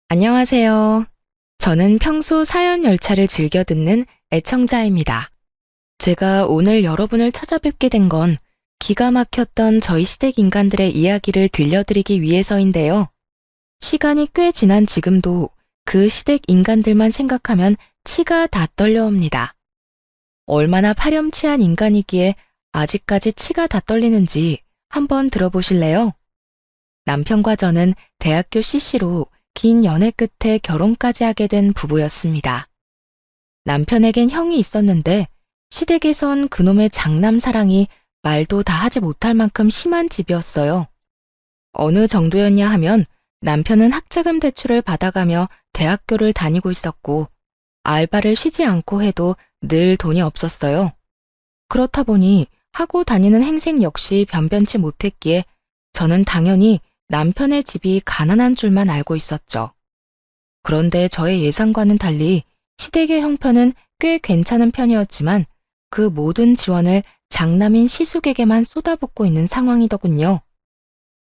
안녕하세요. 저는 평소 사연 열차를 즐겨 듣는 애청자입니다. 제가 오늘 여러분을 찾아뵙게 된 건 기가 막혔던 저희 시댁 인간들의 이야기를 들려드리기 위해서인데요. 시간이 꽤 지난 지금도 그 시댁 인간들만 생각하면 치가 다 떨려옵니다. 얼마나 파렴치한 인간이기에 아직까지 치가 다 떨리는지 한번 들어보실래요? 남편과 저는 대학교 CC로 긴 연애 끝에 결혼까지 하게 된 부부였습니다. 남편에겐 형이 있었는데 시댁에선 그놈의 장남 사랑이 말도 다 하지 못할 만큼 심한 집이었어요. 어느 정도였냐 하면 남편은 학자금 대출을 받아가며 대학교를 다니고 있었고 알바를 쉬지 않고 해도 늘 돈이 없었어요. 그렇다 보니 하고 다니는 행색 역시 변변치 못했기에 저는 당연히 남편의 집이 가난한 줄만 알고 있었죠. 그런데 저의 예상과는 달리 시댁의 형편은 꽤 괜찮은 편이었지만 그 모든 지원을 장남인 시숙에게만 쏟아붓고 있는 상황이더군요.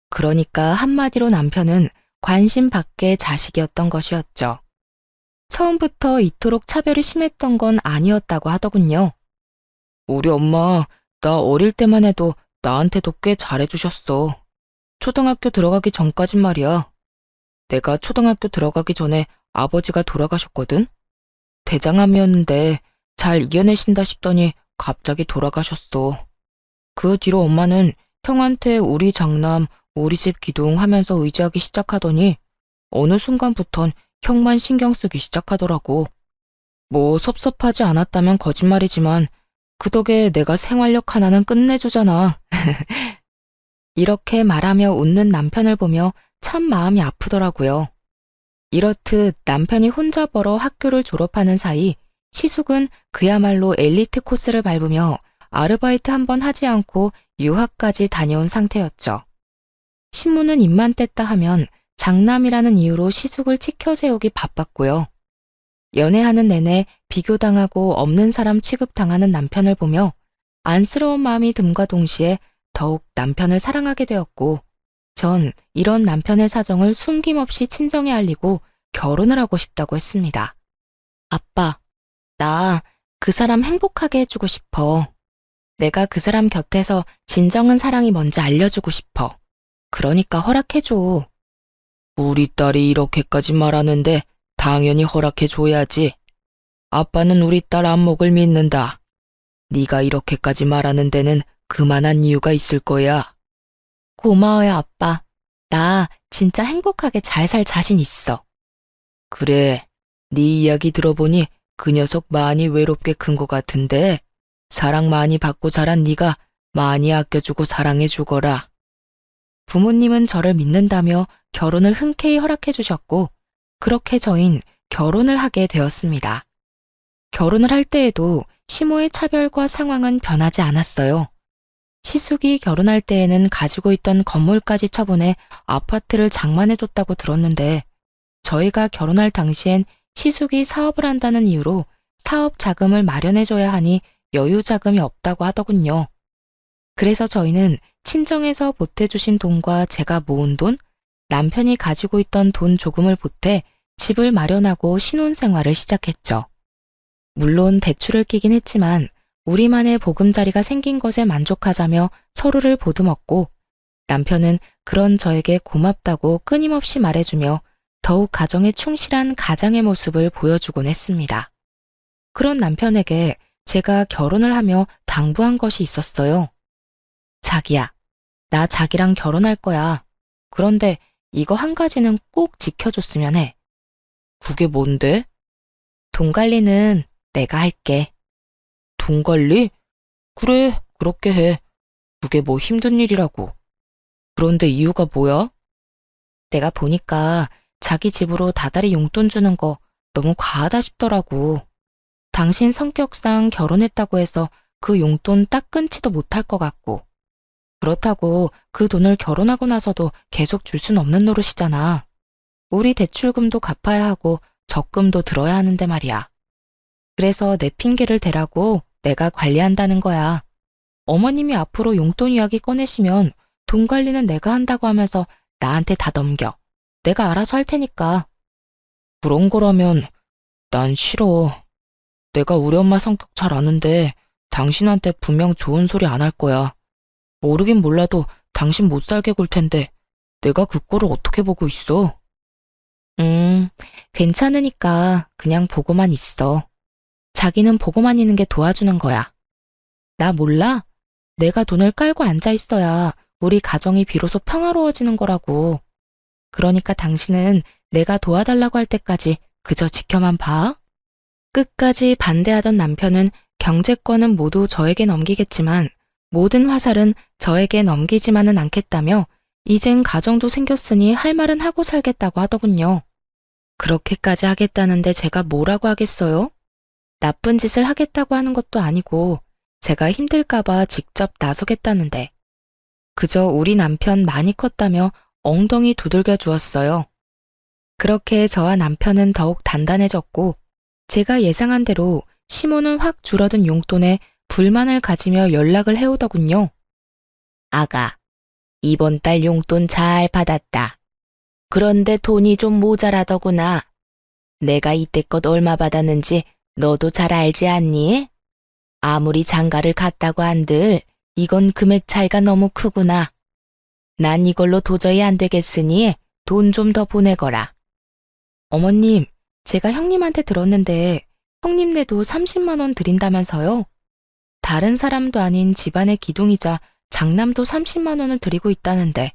그러니까 한마디로 남편은 관심 밖의 자식이었던 것이었죠. 처음부터 이토록 차별이 심했던 건 아니었다고 하더군요. 우리 엄마, 나 어릴 때만 해도 나한테도 꽤 잘해주셨어. 초등학교 들어가기 전까진 말이야. 내가 초등학교 들어가기 전에 아버지가 돌아가셨거든? 대장암이었는데 잘 이겨내신다 싶더니 갑자기 돌아가셨어. 그 뒤로 엄마는 형한테 우리 장남, 우리 집 기둥 하면서 의지하기 시작하더니 어느 순간부턴 형만 신경 쓰기 시작하더라고. 뭐 섭섭하지 않았다면 거짓말이지만 그 덕에 내가 생활력 하나는 끝내주잖아. 이렇게 말하며 웃는 남편을 보며 참 마음이 아프더라고요. 이렇듯 남편이 혼자 벌어 학교를 졸업하는 사이 시숙은 그야말로 엘리트 코스를 밟으며 아르바이트 한 번 하지 않고 유학까지 다녀온 상태였죠. 신문은 입만 뗐다 하면 장남이라는 이유로 시숙을 치켜세우기 바빴고요. 연애하는 내내 비교당하고 없는 사람 취급당하는 남편을 보며 안쓰러운 마음이 듦과 동시에 더욱 남편을 사랑하게 되었고 전 이런 남편의 사정을 숨김없이 친정에 알리고 결혼을 하고 싶다고 했습니다. 아빠, 나 그 사람 행복하게 해주고 싶어. 내가 그 사람 곁에서 진정한 사랑이 뭔지 알려주고 싶어. 그러니까 허락해줘. 우리 딸이 이렇게까지 말하는데 당연히 허락해줘야지. 아빠는 우리 딸 안목을 믿는다. 네가 이렇게까지 말하는 데는 그만한 이유가 있을 거야. 고마워요, 아빠. 나 진짜 행복하게 잘 살 자신 있어. 그래, 네 이야기 들어보니 그 녀석 많이 외롭게 큰 것 같은데 사랑 많이 받고 자란 네가 많이 아껴주고 사랑해주거라. 부모님은 저를 믿는다며 결혼을 흔쾌히 허락해 주셨고 그렇게 저흰 결혼을 하게 되었습니다. 결혼을 할 때에도 시모의 차별과 상황은 변하지 않았어요. 시숙이 결혼할 때에는 가지고 있던 건물까지 처분해 아파트를 장만해줬다고 들었는데 저희가 결혼할 당시엔 시숙이 사업을 한다는 이유로 사업 자금을 마련해줘야 하니 여유 자금이 없다고 하더군요. 그래서 저희는 친정에서 보태주신 돈과 제가 모은 돈, 남편이 가지고 있던 돈 조금을 보태 집을 마련하고 신혼생활을 시작했죠. 물론 대출을 끼긴 했지만 우리만의 보금자리가 생긴 것에 만족하자며 서로를 보듬었고 남편은 그런 저에게 고맙다고 끊임없이 말해주며 더욱 가정에 충실한 가장의 모습을 보여주곤 했습니다. 그런 남편에게 제가 결혼을 하며 당부한 것이 있었어요. 자기야, 나 자기랑 결혼할 거야. 그런데 이거 한 가지는 꼭 지켜줬으면 해. 그게 뭔데? 돈 관리는 내가 할게. 돈 관리? 그래, 그렇게 해. 그게 뭐 힘든 일이라고. 그런데 이유가 뭐야? 내가 보니까 자기 집으로 다달이 용돈 주는 거 너무 과하다 싶더라고. 당신 성격상 결혼했다고 해서 그 용돈 딱 끊지도 못할 것 같고. 그렇다고 그 돈을 결혼하고 나서도 계속 줄 순 없는 노릇이잖아. 우리 대출금도 갚아야 하고 적금도 들어야 하는데 말이야. 그래서 내 핑계를 대라고 내가 관리한다는 거야. 어머님이 앞으로 용돈 이야기 꺼내시면 돈 관리는 내가 한다고 하면서 나한테 다 넘겨. 내가 알아서 할 테니까. 그런 거라면 난 싫어. 내가 우리 엄마 성격 잘 아는데 당신한테 분명 좋은 소리 안 할 거야. 모르긴 몰라도 당신 못 살게 굴 텐데 내가 그 꼴을 어떻게 보고 있어? 괜찮으니까 그냥 보고만 있어. 자기는 보고만 있는 게 도와주는 거야. 나 몰라? 내가 돈을 깔고 앉아 있어야 우리 가정이 비로소 평화로워지는 거라고. 그러니까 당신은 내가 도와달라고 할 때까지 그저 지켜만 봐. 끝까지 반대하던 남편은 경제권은 모두 저에게 넘기겠지만 모든 화살은 저에게 넘기지만은 않겠다며 이젠 가정도 생겼으니 할 말은 하고 살겠다고 하더군요. 그렇게까지 하겠다는데 제가 뭐라고 하겠어요? 나쁜 짓을 하겠다고 하는 것도 아니고 제가 힘들까봐 직접 나서겠다는데 그저 우리 남편 많이 컸다며 엉덩이 두들겨 주었어요. 그렇게 저와 남편은 더욱 단단해졌고 제가 예상한 대로 시모는 확 줄어든 용돈에 불만을 가지며 연락을 해오더군요. 아가, 이번 달 용돈 잘 받았다. 그런데 돈이 좀 모자라더구나. 내가 이때껏 얼마 받았는지 너도 잘 알지 않니? 아무리 장가를 갔다고 한들 이건 금액 차이가 너무 크구나. 난 이걸로 도저히 안 되겠으니 돈 좀 더 보내거라. 어머님, 제가 형님한테 들었는데 형님네도 30만 원 드린다면서요? 다른 사람도 아닌 집안의 기둥이자 장남도 30만 원을 드리고 있다는데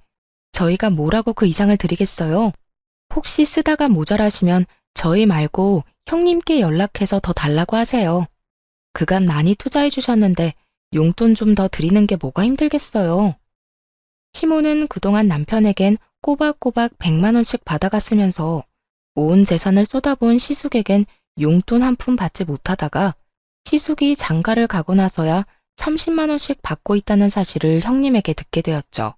저희가 뭐라고 그 이상을 드리겠어요? 혹시 쓰다가 모자라시면 저희 말고 형님께 연락해서 더 달라고 하세요. 그간 많이 투자해 주셨는데 용돈 좀 더 드리는 게 뭐가 힘들겠어요. 시모는 그동안 남편에겐 꼬박꼬박 100만 원씩 받아갔으면서 온 재산을 쏟아부은 시숙에겐 용돈 한 푼 받지 못하다가 시숙이 장가를 가고 나서야 30만 원씩 받고 있다는 사실을 형님에게 듣게 되었죠.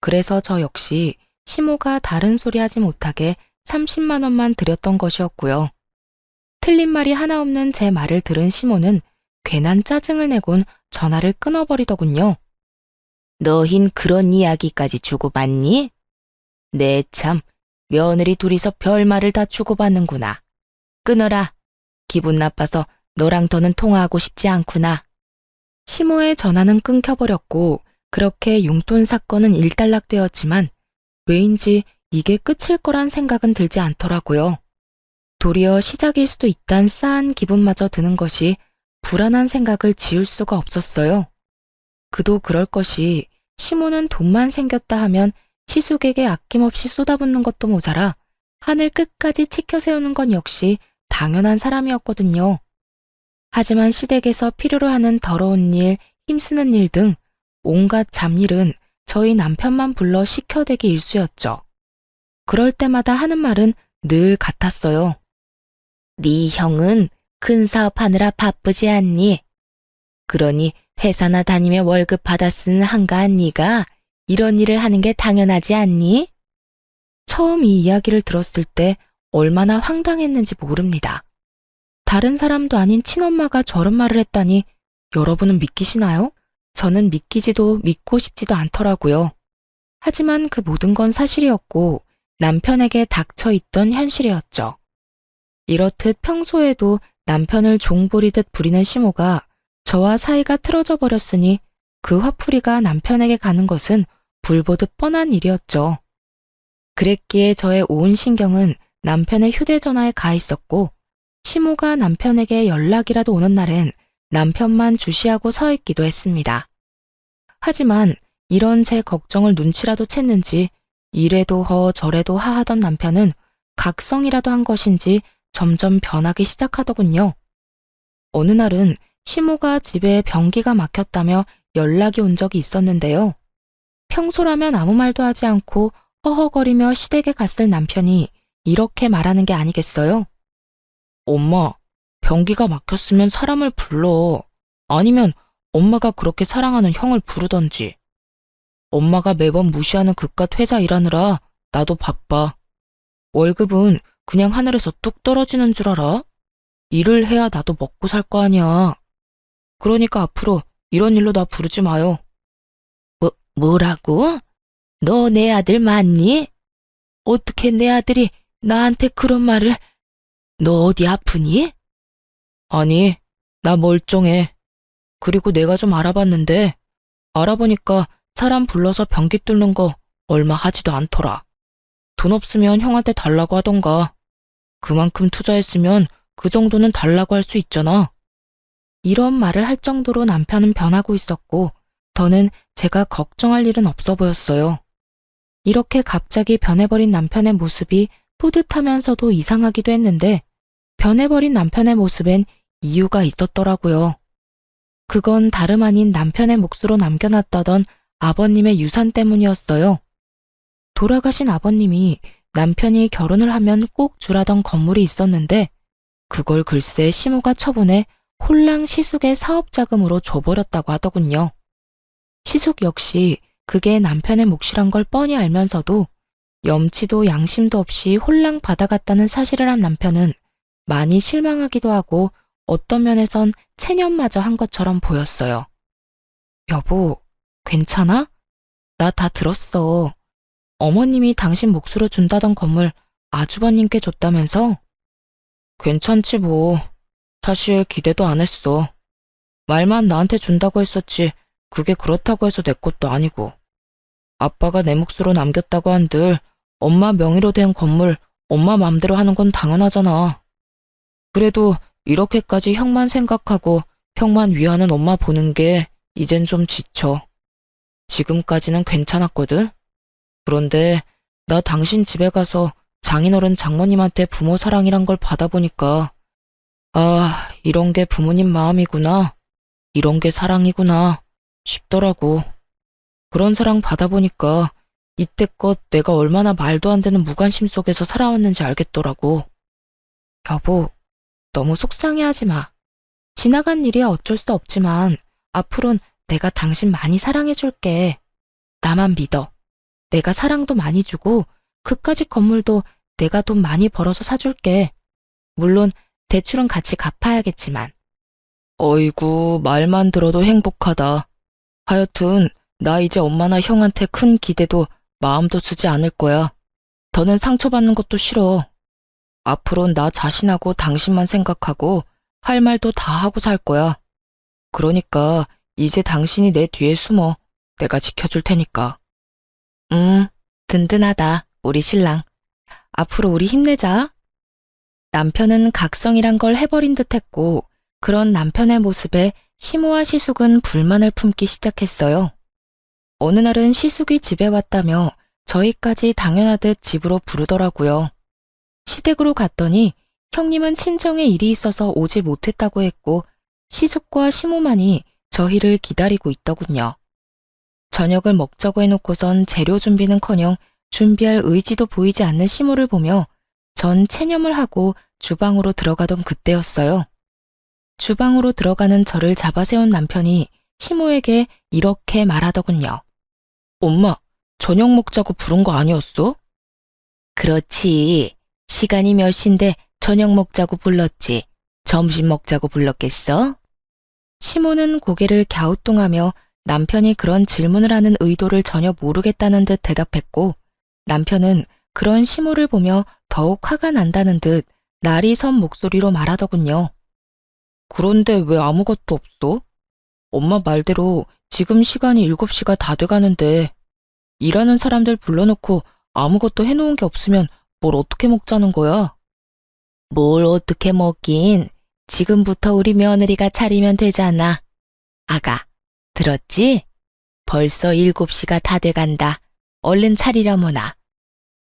그래서 저 역시 시모가 다른 소리 하지 못하게 30만 원만 드렸던 것이었고요. 틀린 말이 하나 없는 제 말을 들은 시모는 괜한 짜증을 내곤 전화를 끊어버리더군요. 너흰 그런 이야기까지 주고받니? 네 참, 며느리 둘이서 별말을 다 주고받는구나. 끊어라. 기분 나빠서 너랑 더는 통화하고 싶지 않구나. 시모의 전화는 끊겨버렸고 그렇게 용돈 사건은 일단락되었지만 왜인지 이게 끝일 거란 생각은 들지 않더라고요. 도리어 시작일 수도 있단 싸한 기분마저 드는 것이 불안한 생각을 지울 수가 없었어요. 그도 그럴 것이 시모는 돈만 생겼다 하면 시숙에게 아낌없이 쏟아붓는 것도 모자라 하늘 끝까지 치켜 세우는 건 역시 당연한 사람이었거든요. 하지만 시댁에서 필요로 하는 더러운 일, 힘쓰는 일 등 온갖 잡일은 저희 남편만 불러 시켜대기 일쑤였죠. 그럴 때마다 하는 말은 늘 같았어요. 네 형은 큰 사업하느라 바쁘지 않니? 그러니 회사나 다니며 월급 받아 쓰는 한가한 네가 이런 일을 하는 게 당연하지 않니? 처음 이 이야기를 들었을 때 얼마나 황당했는지 모릅니다. 다른 사람도 아닌 친엄마가 저런 말을 했다니 여러분은 믿기시나요? 저는 믿기지도 믿고 싶지도 않더라고요. 하지만 그 모든 건 사실이었고 남편에게 닥쳐 있던 현실이었죠. 이렇듯 평소에도 남편을 종부리듯 부리는 시모가 저와 사이가 틀어져 버렸으니 그 화풀이가 남편에게 가는 것은 불보듯 뻔한 일이었죠. 그랬기에 저의 온 신경은 남편의 휴대전화에 가 있었고 시모가 남편에게 연락이라도 오는 날엔 남편만 주시하고 서 있기도 했습니다. 하지만 이런 제 걱정을 눈치라도 챘는지 이래도 허 저래도 하 하던 남편은 각성이라도 한 것인지 점점 변하기 시작하더군요. 어느 날은 시모가 집에 변기가 막혔다며 연락이 온 적이 있었는데요. 평소라면 아무 말도 하지 않고 허허거리며 시댁에 갔을 남편이 이렇게 말하는 게 아니겠어요? 엄마, 변기가 막혔으면 사람을 불러. 아니면 엄마가 그렇게 사랑하는 형을 부르던지. 엄마가 매번 무시하는 그깟 회사 일하느라 나도 바빠. 월급은 그냥 하늘에서 뚝 떨어지는 줄 알아? 일을 해야 나도 먹고 살 거 아니야. 그러니까 앞으로 이런 일로 나 부르지 마요. 뭐라고? 너 내 아들 맞니? 어떻게 내 아들이 나한테 그런 말을. 너 어디 아프니? 아니, 나 멀쩡해. 그리고 내가 좀 알아보니까 사람 불러서 변기 뚫는 거 얼마 하지도 않더라. 돈 없으면 형한테 달라고 하던가. 그만큼 투자했으면 그 정도는 달라고 할 수 있잖아. 이런 말을 할 정도로 남편은 변하고 있었고, 저는 제가 걱정할 일은 없어 보였어요. 이렇게 갑자기 변해버린 남편의 모습이 뿌듯하면서도 이상하기도 했는데, 변해버린 남편의 모습엔 이유가 있었더라고요. 그건 다름 아닌 남편의 몫으로 남겨놨다던 아버님의 유산 때문이었어요. 돌아가신 아버님이 남편이 결혼을 하면 꼭 주라던 건물이 있었는데, 그걸 글쎄 시모가 처분해 홀랑 시숙의 사업자금으로 줘버렸다고 하더군요. 시숙 역시 그게 남편의 몫이란 걸 뻔히 알면서도 염치도 양심도 없이 홀랑 받아갔다는 사실을 한 남편은 많이 실망하기도 하고 어떤 면에선 체념마저 한 것처럼 보였어요. 여보, 괜찮아? 나 다 들었어. 어머님이 당신 몫으로 준다던 건물 아주버님께 줬다면서? 괜찮지 뭐. 사실 기대도 안 했어. 말만 나한테 준다고 했었지 그게 그렇다고 해서 내 것도 아니고. 아빠가 내 몫으로 남겼다고 한들 엄마 명의로 된 건물 엄마 맘대로 하는 건 당연하잖아. 그래도 이렇게까지 형만 생각하고 형만 위하는 엄마 보는 게 이젠 좀 지쳐. 지금까지는 괜찮았거든. 그런데 나 당신 집에 가서 장인어른 장모님한테 부모 사랑이란 걸 받아보니까 아, 이런 게 부모님 마음이구나. 이런 게 사랑이구나 싶더라고. 그런 사랑 받아보니까 이때껏 내가 얼마나 말도 안 되는 무관심 속에서 살아왔는지 알겠더라고. 여보, 너무 속상해하지 마. 지나간 일이야 어쩔 수 없지만 앞으론 내가 당신 많이 사랑해줄게. 나만 믿어. 내가 사랑도 많이 주고 그까짓 건물도 내가 돈 많이 벌어서 사줄게. 물론 대출은 같이 갚아야겠지만. 어이구, 말만 들어도 행복하다. 하여튼 나 이제 엄마나 형한테 큰 기대도 마음도 쓰지 않을 거야. 더는 상처받는 것도 싫어. 앞으론 나 자신하고 당신만 생각하고 할 말도 다 하고 살 거야. 그러니까 이제 당신이 내 뒤에 숨어. 내가 지켜줄 테니까. 든든하다, 우리 신랑. 앞으로 우리 힘내자. 남편은 각성이란 걸 해버린 듯 했고, 그런 남편의 모습에 시모와 시숙은 불만을 품기 시작했어요. 어느 날은 시숙이 집에 왔다며 저희까지 당연하듯 집으로 부르더라고요. 시댁으로 갔더니 형님은 친정에 일이 있어서 오지 못했다고 했고 시숙과 시모만이 저희를 기다리고 있더군요. 저녁을 먹자고 해놓고선 재료 준비는커녕 준비할 의지도 보이지 않는 시모를 보며 전 체념을 하고 주방으로 들어가던 그때였어요. 주방으로 들어가는 저를 잡아세운 남편이 시모에게 이렇게 말하더군요. 엄마, 저녁 먹자고 부른 거 아니었어? 그렇지. 시간이 몇 시인데 저녁 먹자고 불렀지. 점심 먹자고 불렀겠어? 시모는 고개를 갸우뚱하며 남편이 그런 질문을 하는 의도를 전혀 모르겠다는 듯 대답했고 남편은 그런 시모를 보며 더욱 화가 난다는 듯 날이 선 목소리로 말하더군요. 그런데 왜 아무것도 없어? 엄마 말대로 지금 시간이 7시가 다 돼가는데 일하는 사람들 불러놓고 아무것도 해놓은 게 없으면 뭘 어떻게 먹자는 거야? 뭘 어떻게 먹긴. 지금부터 우리 며느리가 차리면 되잖아. 아가, 들었지? 벌써 7시가 다 돼간다. 얼른 차리려무나.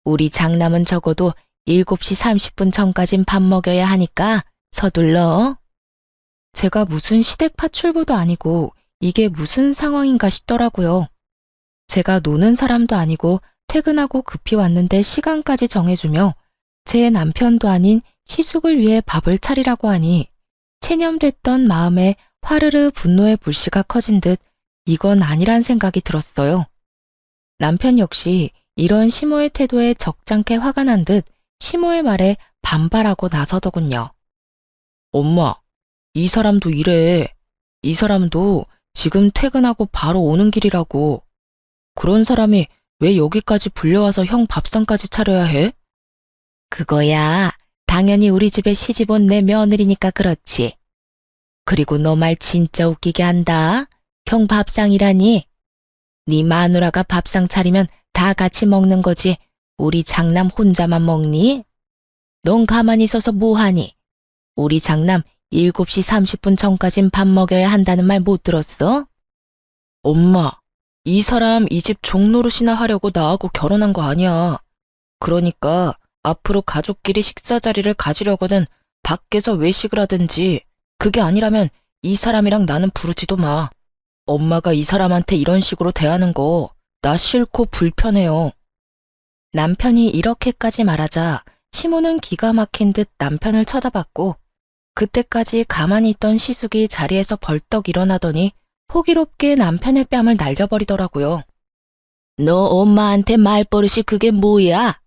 우리 장남은 적어도 7시 30분 전까진 밥 먹여야 하니까 서둘러. 제가 무슨 시댁 파출부도 아니고 이게 무슨 상황인가 싶더라고요. 제가 노는 사람도 아니고 퇴근하고 급히 왔는데 시간까지 정해주며 제 남편도 아닌 시숙을 위해 밥을 차리라고 하니 체념됐던 마음에 화르르 분노의 불씨가 커진 듯 이건 아니란 생각이 들었어요. 남편 역시 이런 시모의 태도에 적잖게 화가 난 듯 시모의 말에 반발하고 나서더군요. 엄마, 이 사람도 이래. 이 사람도 지금 퇴근하고 바로 오는 길이라고. 그런 사람이 왜 여기까지 불려와서 형 밥상까지 차려야 해? 그거야, 당연히 우리 집에 시집 온 내 며느리니까 그렇지. 그리고 너 말 진짜 웃기게 한다. 형 밥상이라니. 네 마누라가 밥상 차리면 다 같이 먹는 거지. 우리 장남 혼자만 먹니? 넌 가만히 있어서 뭐하니? 우리 장남 7시 30분 전까진 밥 먹여야 한다는 말 못 들었어? 엄마, 이 사람 이 집 종노릇이나 하려고 나하고 결혼한 거 아니야. 그러니까 앞으로 가족끼리 식사 자리를 가지려거든 밖에서 외식을 하든지, 그게 아니라면 이 사람이랑 나는 부르지도 마. 엄마가 이 사람한테 이런 식으로 대하는 거 나 싫고 불편해요. 남편이 이렇게까지 말하자 시모는 기가 막힌 듯 남편을 쳐다봤고, 그때까지 가만히 있던 시숙이 자리에서 벌떡 일어나더니 호기롭게 남편의 뺨을 날려버리더라고요. 너 엄마한테 말버릇이 그게 뭐야?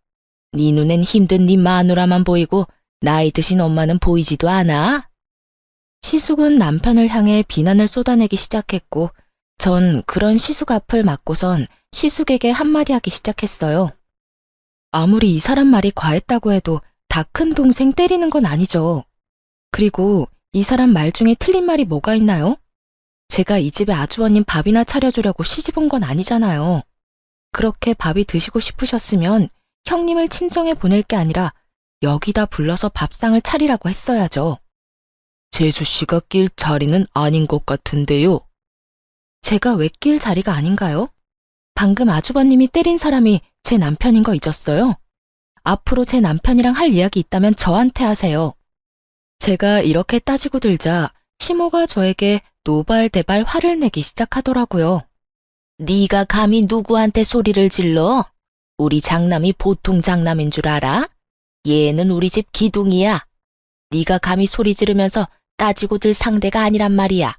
네 눈엔 힘든 네 마누라만 보이고 나이 드신 엄마는 보이지도 않아? 시숙은 남편을 향해 비난을 쏟아내기 시작했고, 전 그런 시숙 앞을 막고선 시숙에게 한마디 하기 시작했어요. 아무리 이 사람 말이 과했다고 해도 다 큰 동생 때리는 건 아니죠. 그리고 이 사람 말 중에 틀린 말이 뭐가 있나요? 제가 이 집에 아주버님 밥이나 차려주려고 시집 온 건 아니잖아요. 그렇게 밥이 드시고 싶으셨으면 형님을 친정에 보낼 게 아니라 여기다 불러서 밥상을 차리라고 했어야죠. 재수 씨가 낄 자리는 아닌 것 같은데요. 제가 왜 낄 자리가 아닌가요? 방금 아주버님이 때린 사람이 제 남편인 거 잊었어요? 앞으로 제 남편이랑 할 이야기 있다면 저한테 하세요. 제가 이렇게 따지고 들자 시모가 저에게 노발대발 화를 내기 시작하더라고요. 네가 감히 누구한테 소리를 질러? 우리 장남이 보통 장남인 줄 알아? 얘는 우리 집 기둥이야. 네가 감히 소리 지르면서 따지고 들 상대가 아니란 말이야.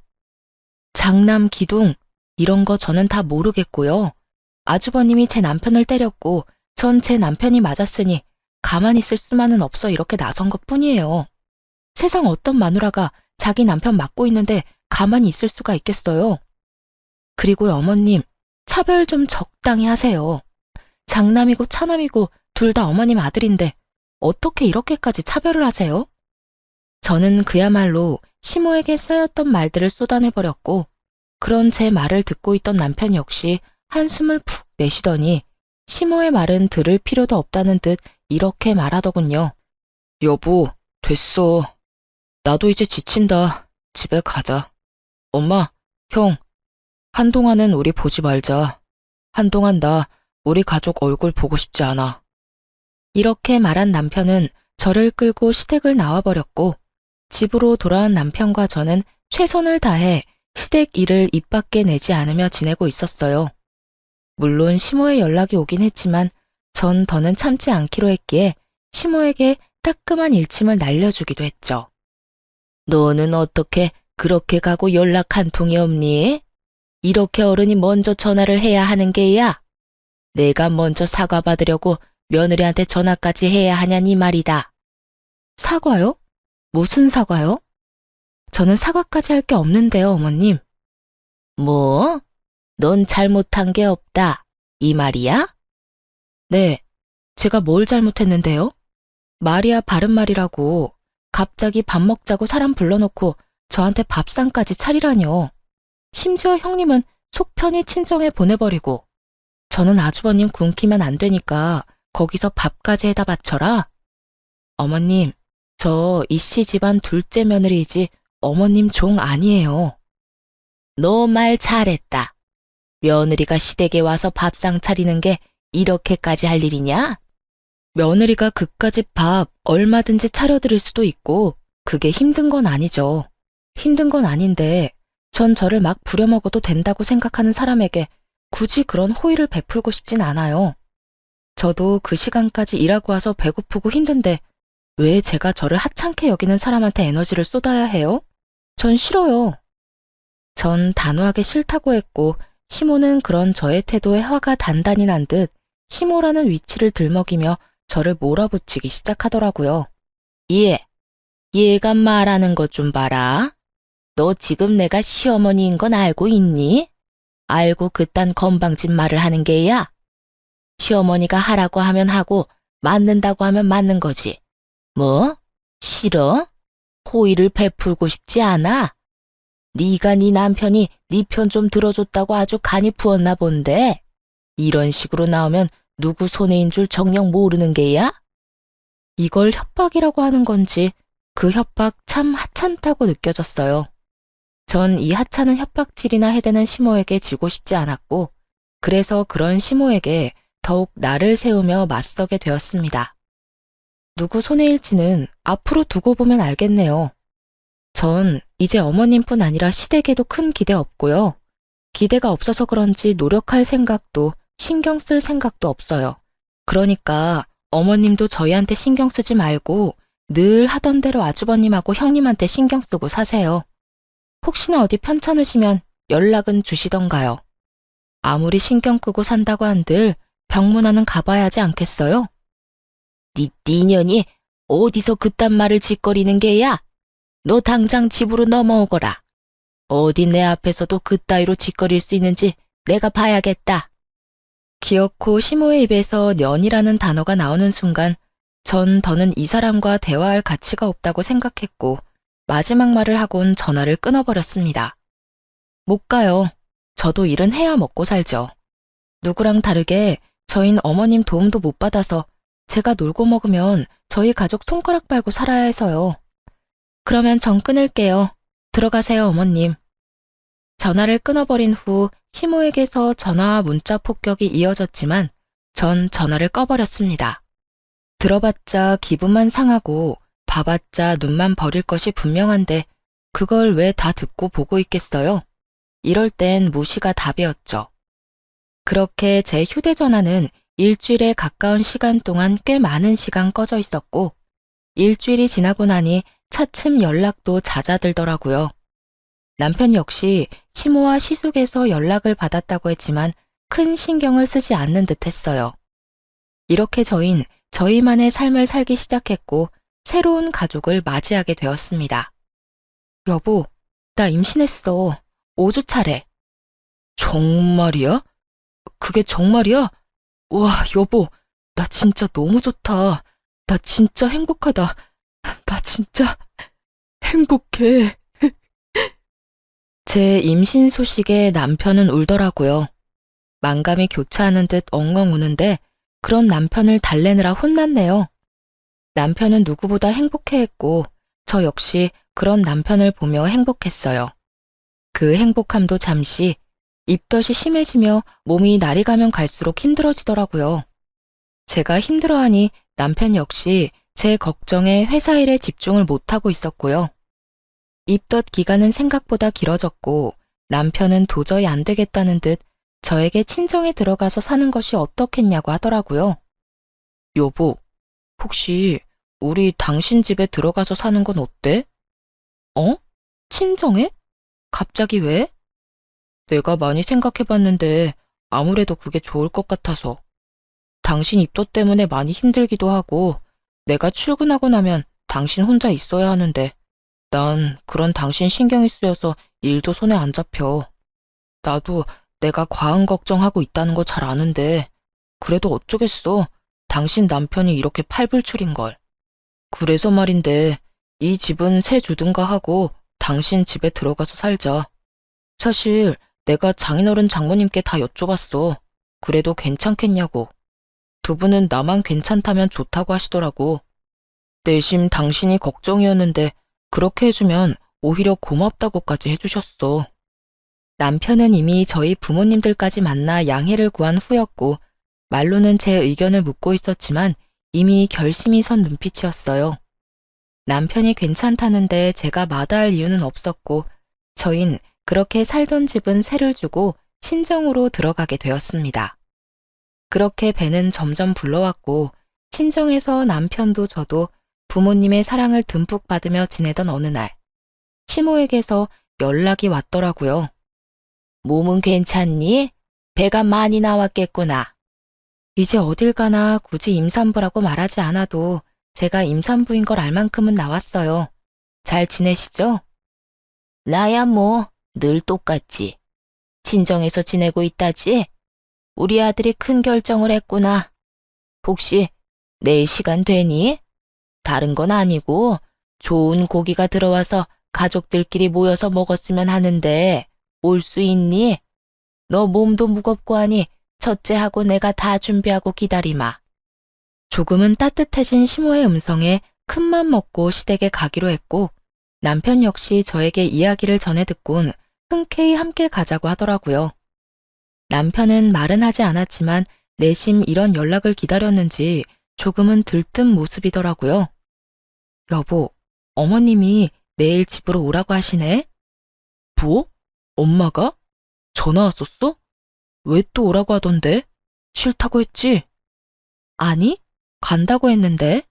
장남 기둥, 이런 거 저는 다 모르겠고요. 아주버님이 제 남편을 때렸고 전 제 남편이 맞았으니 가만히 있을 수만은 없어 이렇게 나선 것뿐이에요. 세상 어떤 마누라가 자기 남편 맞고 있는데 가만히 있을 수가 있겠어요. 그리고요, 어머님, 차별 좀 적당히 하세요. 장남이고 차남이고 둘 다 어머님 아들인데 어떻게 이렇게까지 차별을 하세요? 저는 그야말로 시모에게 쌓였던 말들을 쏟아내버렸고, 그런 제 말을 듣고 있던 남편 역시 한숨을 푹 내쉬더니 시모의 말은 들을 필요도 없다는 듯 이렇게 말하더군요. 여보, 됐어. 나도 이제 지친다. 집에 가자. 엄마, 형, 한동안은 우리 보지 말자. 한동안 나 우리 가족 얼굴 보고 싶지 않아. 이렇게 말한 남편은 저를 끌고 시댁을 나와버렸고, 집으로 돌아온 남편과 저는 최선을 다해 시댁 일을 입 밖에 내지 않으며 지내고 있었어요. 물론 시모의 연락이 오긴 했지만 전 더는 참지 않기로 했기에 시모에게 따끔한 일침을 날려주기도 했죠. 너는 어떻게 그렇게 가고 연락 한 통이 없니? 이렇게 어른이 먼저 전화를 해야 하는 게야. 내가 먼저 사과받으려고 며느리한테 전화까지 해야 하냐니 말이다. 사과요? 무슨 사과요? 저는 사과까지 할 게 없는데요, 어머님. 뭐? 넌 잘못한 게 없다. 이 말이야? 네, 제가 뭘 잘못했는데요? 말이야 바른 말이라고 갑자기 밥 먹자고 사람 불러놓고 저한테 밥상까지 차리라뇨. 심지어 형님은 속 편히 친정에 보내버리고, 저는 아주버님 굶기면 안 되니까 거기서 밥까지 해다 바쳐라. 어머님, 저 이씨 집안 둘째 며느리이지 어머님 종 아니에요. 너 말 잘했다. 며느리가 시댁에 와서 밥상 차리는 게 이렇게까지 할 일이냐? 며느리가 그까짓 밥 얼마든지 차려드릴 수도 있고 그게 힘든 건 아니죠. 힘든 건 아닌데 전 저를 막 부려먹어도 된다고 생각하는 사람에게 굳이 그런 호의를 베풀고 싶진 않아요. 저도 그 시간까지 일하고 와서 배고프고 힘든데 왜 제가 저를 하찮게 여기는 사람한테 에너지를 쏟아야 해요? 전 싫어요. 전 단호하게 싫다고 했고 시모는 그런 저의 태도에 화가 단단히 난 듯 시모라는 위치를 들먹이며 저를 몰아붙이기 시작하더라고요. 얘가 말하는 것 좀 봐라. 너 지금 내가 시어머니인 건 알고 있니? 알고 그딴 건방진 말을 하는 게야? 시어머니가 하라고 하면 하고 맞는다고 하면 맞는 거지. 뭐? 싫어? 호의를 베풀고 싶지 않아? 네가 네 남편이 네 편 좀 들어줬다고 아주 간이 부었나 본데. 이런 식으로 나오면 누구 손해인 줄 정녕 모르는 게야? 이걸 협박이라고 하는 건지 그 협박 참 하찮다고 느껴졌어요. 전 이 하찮은 협박질이나 해대는 시모에게 지고 싶지 않았고, 그래서 그런 시모에게 더욱 나를 세우며 맞서게 되었습니다. 누구 손해일지는 앞으로 두고 보면 알겠네요. 전 이제 어머님뿐 아니라 시댁에도 큰 기대 없고요. 기대가 없어서 그런지 노력할 생각도 신경 쓸 생각도 없어요. 그러니까 어머님도 저희한테 신경 쓰지 말고 늘 하던 대로 아주버님하고 형님한테 신경 쓰고 사세요. 혹시나 어디 편찮으시면 연락은 주시던가요. 아무리 신경 끄고 산다고 한들 병문안은 가봐야 하지 않겠어요? 네 년이 어디서 그딴 말을 짓거리는 게야? 너 당장 집으로 넘어오거라. 어디 내 앞에서도 그따위로 짓거릴 수 있는지 내가 봐야겠다. 기어코 시모의 입에서 년이라는 단어가 나오는 순간 전 더는 이 사람과 대화할 가치가 없다고 생각했고 마지막 말을 하곤 전화를 끊어버렸습니다. 못 가요. 저도 일은 해야 먹고 살죠. 누구랑 다르게 저흰 어머님 도움도 못 받아서 제가 놀고 먹으면 저희 가족 손가락 빨고 살아야 해서요. 그러면 전 끊을게요. 들어가세요, 어머님. 전화를 끊어버린 후 시모에게서 전화와 문자 폭격이 이어졌지만 전 전화를 꺼버렸습니다. 들어봤자 기분만 상하고 봐봤자 눈만 버릴 것이 분명한데 그걸 왜 다 듣고 보고 있겠어요? 이럴 땐 무시가 답이었죠. 그렇게 제 휴대전화는 일주일에 가까운 시간 동안 꽤 많은 시간 꺼져 있었고 일주일이 지나고 나니 차츰 연락도 잦아들더라고요. 남편 역시 시모와 시숙에서 연락을 받았다고 했지만 큰 신경을 쓰지 않는 듯 했어요. 이렇게 저희만의 삶을 살기 시작했고 새로운 가족을 맞이하게 되었습니다. 여보, 나 임신했어. 5주 차래. 정말이야? 그게 정말이야? 와, 여보, 나 진짜 너무 좋다. 나 진짜 행복하다. 나 진짜 행복해. 제 임신 소식에 남편은 울더라고요. 만감이 교차하는 듯 엉엉 우는데 그런 남편을 달래느라 혼났네요. 남편은 누구보다 행복해했고 저 역시 그런 남편을 보며 행복했어요. 그 행복함도 잠시 입덧이 심해지며 몸이 날이 가면 갈수록 힘들어지더라고요. 제가 힘들어하니 남편 역시 제 걱정에 회사 일에 집중을 못하고 있었고요. 입덧 기간은 생각보다 길어졌고 남편은 도저히 안 되겠다는 듯 저에게 친정에 들어가서 사는 것이 어떻겠냐고 하더라고요. 여보, 혹시 우리 당신 집에 들어가서 사는 건 어때? 어? 친정에? 갑자기 왜? 내가 많이 생각해봤는데 아무래도 그게 좋을 것 같아서. 당신 입덧 때문에 많이 힘들기도 하고 내가 출근하고 나면 당신 혼자 있어야 하는데 난 그런 당신 신경이 쓰여서 일도 손에 안 잡혀. 나도 내가 과한 걱정하고 있다는 거 잘 아는데 그래도 어쩌겠어. 당신 남편이 이렇게 팔불출인걸. 그래서 말인데 이 집은 새 주든가 하고 당신 집에 들어가서 살자. 사실 내가 장인어른 장모님께 다 여쭤봤어. 그래도 괜찮겠냐고. 두 분은 나만 괜찮다면 좋다고 하시더라고. 내심 당신이 걱정이었는데 그렇게 해주면 오히려 고맙다고까지 해주셨어. 남편은 이미 저희 부모님들까지 만나 양해를 구한 후였고 말로는 제 의견을 묻고 있었지만 이미 결심이 선 눈빛이었어요. 남편이 괜찮다는데 제가 마다할 이유는 없었고 저흰 그렇게 살던 집은 세를 주고 친정으로 들어가게 되었습니다. 그렇게 배는 점점 불러왔고 친정에서 남편도 저도 부모님의 사랑을 듬뿍 받으며 지내던 어느 날 시모에게서 연락이 왔더라고요. 몸은 괜찮니? 배가 많이 나왔겠구나. 이제 어딜 가나 굳이 임산부라고 말하지 않아도 제가 임산부인 걸 알 만큼은 나왔어요. 잘 지내시죠? 나야 뭐 늘 똑같지. 친정에서 지내고 있다지? 우리 아들이 큰 결정을 했구나. 혹시 내일 시간 되니? 다른 건 아니고 좋은 고기가 들어와서 가족들끼리 모여서 먹었으면 하는데 올 수 있니? 너 몸도 무겁고 하니 첫째하고 내가 다 준비하고 기다리마. 조금은 따뜻해진 시모의 음성에 큰맘 먹고 시댁에 가기로 했고 남편 역시 저에게 이야기를 전해 듣곤 흔쾌히 함께 가자고 하더라고요. 남편은 말은 하지 않았지만 내심 이런 연락을 기다렸는지 조금은 들뜬 모습이더라고요. 여보, 어머님이 내일 집으로 오라고 하시네? 뭐? 엄마가? 전화 왔었어? 왜 또 오라고 하던데? 싫다고 했지? 아니, 간다고 했는데.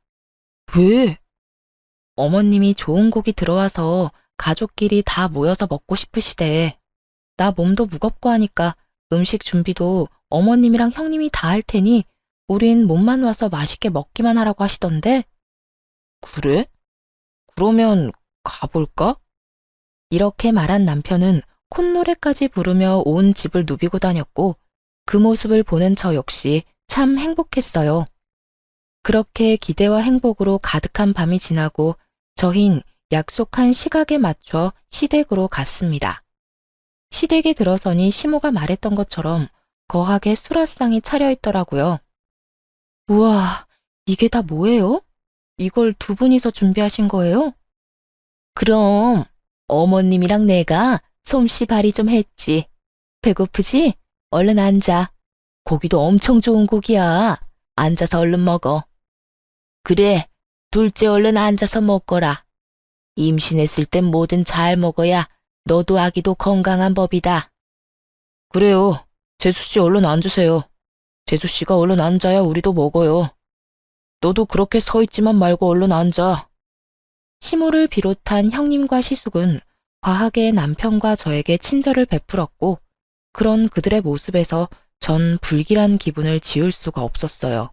왜? 어머님이 좋은 곡이 들어와서 가족끼리 다 모여서 먹고 싶으시대. 나 몸도 무겁고 하니까 음식 준비도 어머님이랑 형님이 다 할 테니 우린 몸만 와서 맛있게 먹기만 하라고 하시던데. 그래? 그러면 가볼까? 이렇게 말한 남편은 콧노래까지 부르며 온 집을 누비고 다녔고 그 모습을 보는 저 역시 참 행복했어요. 그렇게 기대와 행복으로 가득한 밤이 지나고 저흰 약속한 시각에 맞춰 시댁으로 갔습니다. 시댁에 들어서니 시모가 말했던 것처럼 거하게 수라상이 차려있더라고요. 우와, 이게 다 뭐예요? 이걸 두 분이서 준비하신 거예요? 그럼 어머님이랑 내가 솜씨발휘 좀 했지. 배고프지? 얼른 앉아. 고기도 엄청 좋은 고기야. 앉아서 얼른 먹어. 그래, 둘째 얼른 앉아서 먹거라. 임신했을 땐 뭐든 잘 먹어야 너도 아기도 건강한 법이다. 그래요. 재수씨 얼른 앉으세요. 재수씨가 얼른 앉아야 우리도 먹어요. 너도 그렇게 서 있지만 말고 얼른 앉아. 시모를 비롯한 형님과 시숙은 과하게 남편과 저에게 친절을 베풀었고 그런 그들의 모습에서 전 불길한 기분을 지울 수가 없었어요.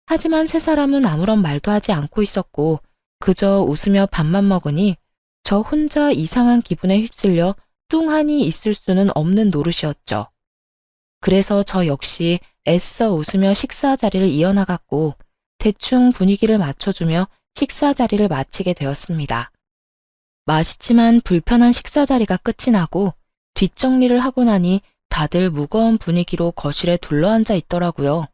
하지만 세 사람은 아무런 말도 하지 않고 있었고 그저 웃으며 밥만 먹으니 저 혼자 이상한 기분에 휩쓸려 뚱하니 있을 수는 없는 노릇이었죠. 그래서 저 역시 애써 웃으며 식사 자리를 이어나갔고 대충 분위기를 맞춰주며 식사 자리를 마치게 되었습니다. 맛있지만 불편한 식사 자리가 끝이 나고 뒷정리를 하고 나니 다들 무거운 분위기로 거실에 둘러앉아 있더라고요.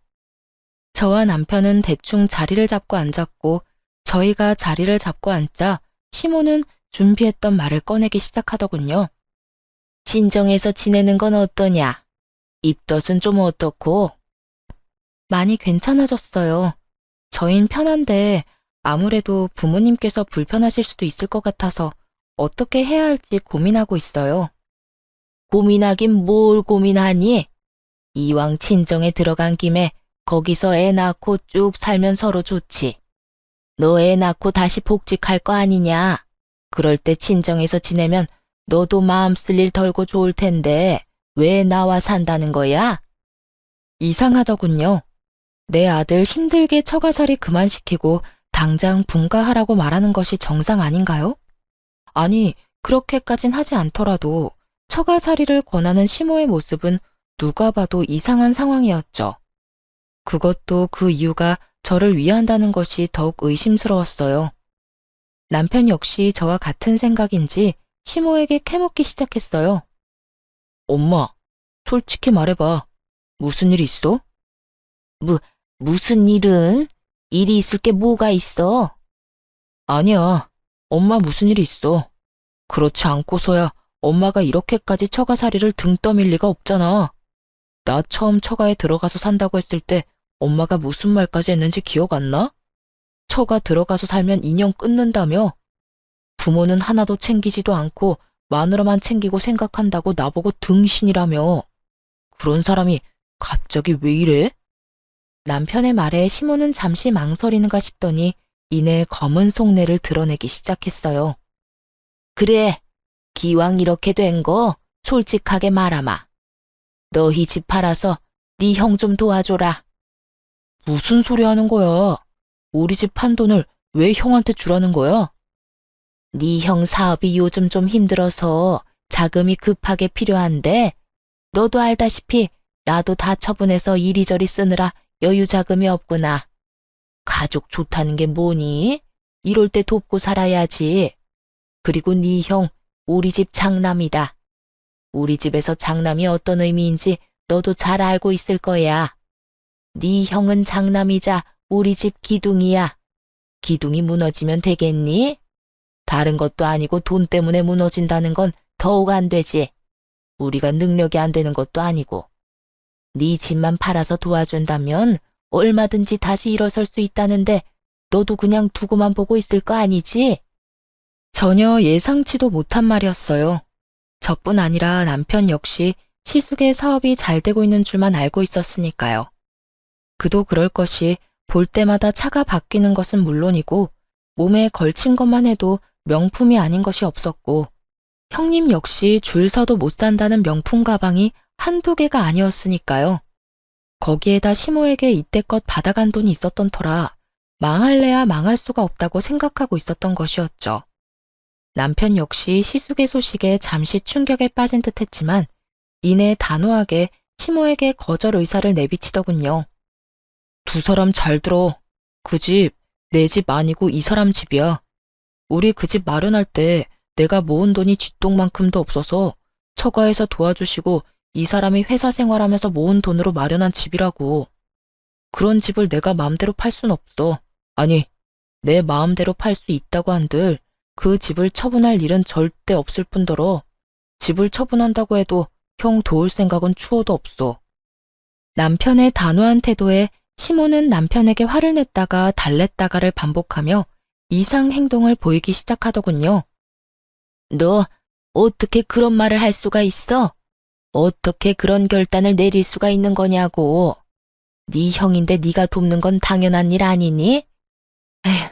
저와 남편은 대충 자리를 잡고 앉았고 저희가 자리를 잡고 앉자 시모는 준비했던 말을 꺼내기 시작하더군요. 친정에서 지내는 건 어떠냐? 입덧은 좀 어떻고? 많이 괜찮아졌어요. 저흰 편한데 아무래도 부모님께서 불편하실 수도 있을 것 같아서 어떻게 해야 할지 고민하고 있어요. 고민하긴 뭘 고민하니? 이왕 친정에 들어간 김에 거기서 애 낳고 쭉 살면 서로 좋지. 너 애 낳고 다시 복직할 거 아니냐? 그럴 때 친정에서 지내면 너도 마음 쓸 일 덜고 좋을 텐데 왜 나와 산다는 거야? 이상하더군요. 내 아들 힘들게 처가살이 그만시키고 당장 분가하라고 말하는 것이 정상 아닌가요? 아니, 그렇게까진 하지 않더라도 처가살이를 권하는 시모의 모습은 누가 봐도 이상한 상황이었죠. 그것도 그 이유가 저를 위한다는 것이 더욱 의심스러웠어요. 남편 역시 저와 같은 생각인지 시모에게 캐묻기 시작했어요. 엄마, 솔직히 말해봐. 무슨 일 있어? 무슨 일은? 일이 있을 게 뭐가 있어? 아니야. 엄마 무슨 일이 있어. 그렇지 않고서야 엄마가 이렇게까지 처가살이를 등 떠밀 리가 없잖아. 나 처음 처가에 들어가서 산다고 했을 때 엄마가 무슨 말까지 했는지 기억 안 나? 처가 들어가서 살면 인연 끊는다며? 부모는 하나도 챙기지도 않고 마누라만 챙기고 생각한다고 나보고 등신이라며. 그런 사람이 갑자기 왜 이래? 남편의 말에 시모는 잠시 망설이는가 싶더니 이내 검은 속내를 드러내기 시작했어요. 그래, 기왕 이렇게 된 거 솔직하게 말하마. 너희 집 팔아서 네 형 좀 도와줘라. 무슨 소리 하는 거야? 우리 집 판 돈을 왜 형한테 주라는 거야? 네 형 사업이 요즘 좀 힘들어서 자금이 급하게 필요한데 너도 알다시피 나도 다 처분해서 이리저리 쓰느라 여유 자금이 없구나. 가족 좋다는 게 뭐니? 이럴 때 돕고 살아야지. 그리고 네 형, 우리 집 장남이다. 우리 집에서 장남이 어떤 의미인지 너도 잘 알고 있을 거야. 네 형은 장남이자 우리 집 기둥이야. 기둥이 무너지면 되겠니? 다른 것도 아니고 돈 때문에 무너진다는 건 더욱 안 되지. 우리가 능력이 안 되는 것도 아니고. 네 집만 팔아서 도와준다면 얼마든지 다시 일어설 수 있다는데 너도 그냥 두고만 보고 있을 거 아니지? 전혀 예상치도 못한 말이었어요. 저뿐 아니라 남편 역시 시숙의 사업이 잘 되고 있는 줄만 알고 있었으니까요. 그도 그럴 것이 볼 때마다 차가 바뀌는 것은 물론이고 몸에 걸친 것만 해도 명품이 아닌 것이 없었고 형님 역시 줄 서도 못 산다는 명품 가방이 한두 개가 아니었으니까요. 거기에다 시모에게 이때껏 받아간 돈이 있었던 터라 망할래야 망할 수가 없다고 생각하고 있었던 것이었죠. 남편 역시 시숙의 소식에 잠시 충격에 빠진 듯 했지만 이내 단호하게 시모에게 거절 의사를 내비치더군요. 두 사람 잘 들어. 그 집, 내 집 아니고 이 사람 집이야. 우리 그 집 마련할 때 내가 모은 돈이 쥐똥만큼도 없어서 처가에서 도와주시고 이 사람이 회사 생활하면서 모은 돈으로 마련한 집이라고. 그런 집을 내가 마음대로 팔 순 없어. 아니, 내 마음대로 팔 수 있다고 한들 그 집을 처분할 일은 절대 없을 뿐더러 집을 처분한다고 해도 형 도울 생각은 추호도 없어. 남편의 단호한 태도에 시모는 남편에게 화를 냈다가 달랬다가를 반복하며 이상 행동을 보이기 시작하더군요. 너 어떻게 그런 말을 할 수가 있어? 어떻게 그런 결단을 내릴 수가 있는 거냐고. 네 형인데 네가 돕는 건 당연한 일 아니니? 에휴,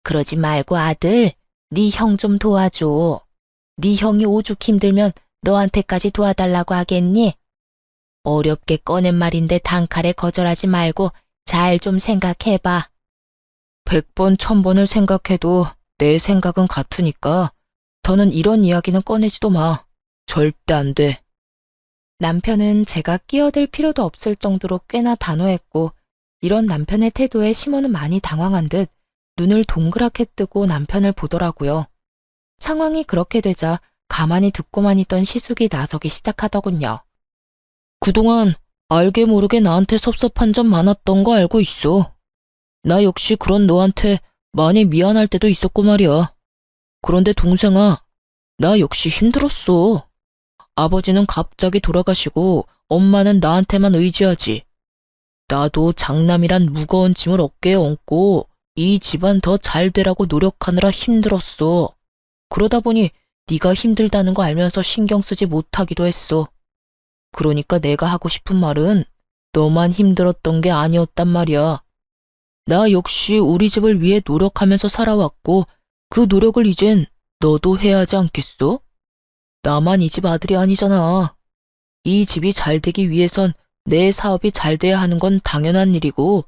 그러지 말고 아들, 네 형 좀 도와줘. 네 형이 오죽 힘들면 너한테까지 도와달라고 하겠니? 어렵게 꺼낸 말인데 단칼에 거절하지 말고 잘 좀 생각해봐. 100번, 1000번을 생각해도 내 생각은 같으니까 더는 이런 이야기는 꺼내지도 마. 절대 안 돼. 남편은 제가 끼어들 필요도 없을 정도로 꽤나 단호했고 이런 남편의 태도에 시모는 많이 당황한 듯 눈을 동그랗게 뜨고 남편을 보더라고요. 상황이 그렇게 되자 가만히 듣고만 있던 시숙이 나서기 시작하더군요. 그동안 알게 모르게 나한테 섭섭한 점 많았던 거 알고 있어. 나 역시 그런 너한테 많이 미안할 때도 있었고 말이야. 그런데 동생아, 나 역시 힘들었어. 아버지는 갑자기 돌아가시고 엄마는 나한테만 의지하지. 나도 장남이란 무거운 짐을 어깨에 얹고 이 집안 더 잘 되라고 노력하느라 힘들었어. 그러다 보니 네가 힘들다는 거 알면서 신경 쓰지 못하기도 했어. 그러니까 내가 하고 싶은 말은 너만 힘들었던 게 아니었단 말이야. 나 역시 우리 집을 위해 노력하면서 살아왔고 그 노력을 이젠 너도 해야 하지 않겠어? 나만 이 집 아들이 아니잖아. 이 집이 잘 되기 위해선 내 사업이 잘 돼야 하는 건 당연한 일이고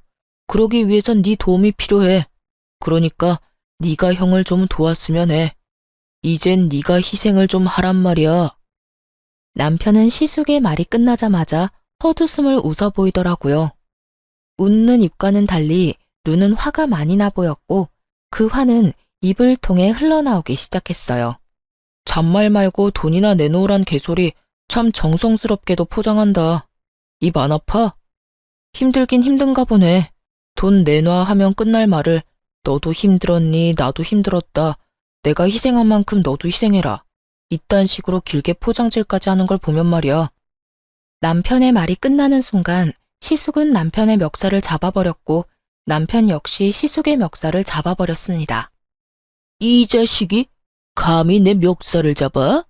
그러기 위해선 네 도움이 필요해. 그러니까 네가 형을 좀 도왔으면 해. 이젠 네가 희생을 좀 하란 말이야. 남편은 시숙의 말이 끝나자마자 헛웃음을 웃어 보이더라고요. 웃는 입과는 달리 눈은 화가 많이 나 보였고 그 화는 입을 통해 흘러나오기 시작했어요. 잔말 말고 돈이나 내놓으란 개소리 참 정성스럽게도 포장한다. 입 안 아파? 힘들긴 힘든가 보네. 돈 내놔 하면 끝날 말을 너도 힘들었니 나도 힘들었다. 내가 희생한 만큼 너도 희생해라. 이딴 식으로 길게 포장질까지 하는 걸 보면 말이야. 남편의 말이 끝나는 순간 시숙은 남편의 멱살을 잡아버렸고 남편 역시 시숙의 멱살을 잡아버렸습니다. 이 자식이 감히 내 멱살을 잡아?